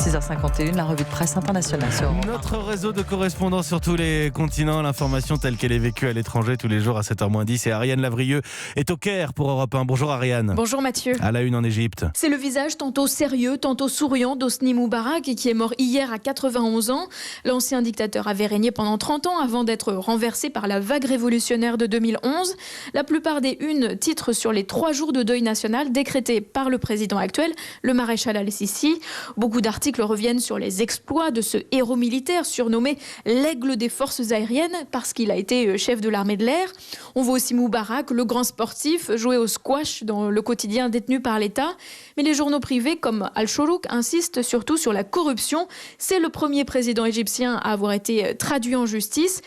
6h51, la revue de presse internationale sur Europe 1. Notre réseau de correspondants sur tous les continents, l'information telle qu'elle est vécue à l'étranger tous les jours à 7h-10. Et Ariane Lavrieux est au Caire pour Europe 1. Bonjour Ariane. Bonjour Mathieu. À la une en Égypte. C'est le visage tantôt sérieux, tantôt souriant d'Hosni Moubarak qui est mort hier à 91 ans. L'ancien dictateur avait régné pendant 30 ans avant d'être renversé par la vague révolutionnaire de 2011. La plupart des unes titrent sur les 3 jours de deuil national décrétés par le président actuel, le maréchal al-Sissi. Beaucoup d'articles reviennent sur les exploits de ce héros militaire surnommé l'aigle des forces aériennes parce qu'il a été chef de l'armée de l'air. On voit aussi Moubarak, le grand sportif, jouer au squash dans le quotidien détenu par l'État. Mais les journaux privés comme Al-Shorouk insistent surtout sur la corruption. C'est le premier président égyptien à avoir été traduit en justice.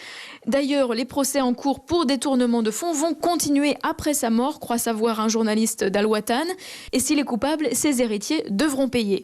D'ailleurs, les procès en cours pour détournement de fonds vont continuer après sa mort, croit savoir un journaliste d'Al-Watan. Et s'il est coupable, ses héritiers devront payer.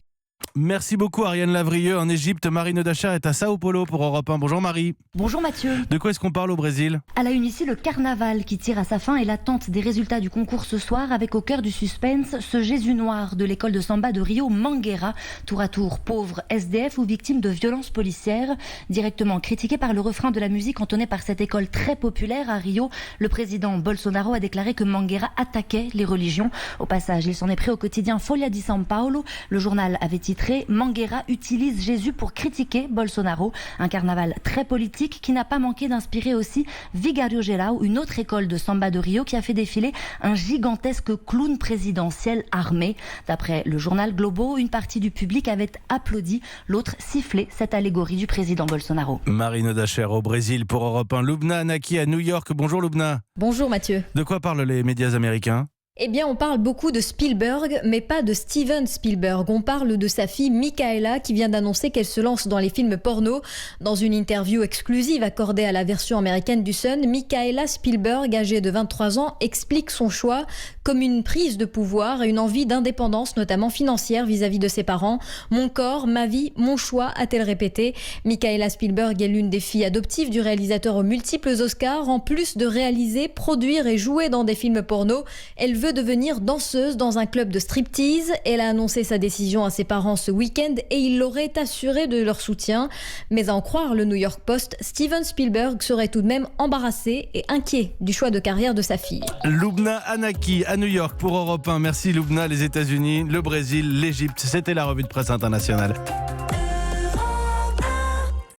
Merci beaucoup Ariane Lavrieux. En Égypte, Marie Nodachar est à Sao Paulo pour Europe 1. Bonjour Marie. Bonjour Mathieu. De quoi est-ce qu'on parle au Brésil ? À la une ici, le carnaval qui tire à sa fin et l'attente des résultats du concours ce soir avec au cœur du suspense ce Jésus noir de l'école de samba de Rio, Mangueira, tour à tour pauvre SDF ou victime de violences policières. Directement critiqué par le refrain de la musique entonné par cette école très populaire à Rio, le président Bolsonaro a déclaré que Mangueira attaquait les religions. Au passage, il s'en est pris au quotidien Folha de São Paulo. Le journal avait titré Mangueira utilise Jésus pour critiquer Bolsonaro. Un carnaval très politique qui n'a pas manqué d'inspirer aussi Vigário Geral, une autre école de samba de Rio qui a fait défiler un gigantesque clown présidentiel armé. D'après le journal Globo, une partie du public avait applaudi, l'autre sifflé cette allégorie du président Bolsonaro. Marie Nodachar au Brésil pour Europe 1. Lubna Anaki à New York. Bonjour Lubna. Bonjour Mathieu. De quoi parlent les médias américains ? Eh bien, on parle beaucoup de Spielberg, mais pas de Steven Spielberg. On parle de sa fille Micaela qui vient d'annoncer qu'elle se lance dans les films porno. Dans une interview exclusive accordée à la version américaine du Sun, Micaela Spielberg, âgée de 23 ans, explique son choix comme une prise de pouvoir et une envie d'indépendance, notamment financière vis-à-vis de ses parents. « Mon corps, ma vie, mon choix », a-t-elle répété. Micaela Spielberg est l'une des filles adoptives du réalisateur aux multiples Oscars. En plus de réaliser, produire et jouer dans des films porno, elle veut devenir danseuse dans un club de striptease. Elle a annoncé sa décision à ses parents ce week-end et il l'aurait assuré de leur soutien. Mais à en croire le New York Post, Steven Spielberg serait tout de même embarrassé et inquiet du choix de carrière de sa fille. Lubna Anaki à New York pour Europe 1. Merci Lubna. Les États-Unis, le Brésil, l'Égypte. C'était la revue de presse internationale.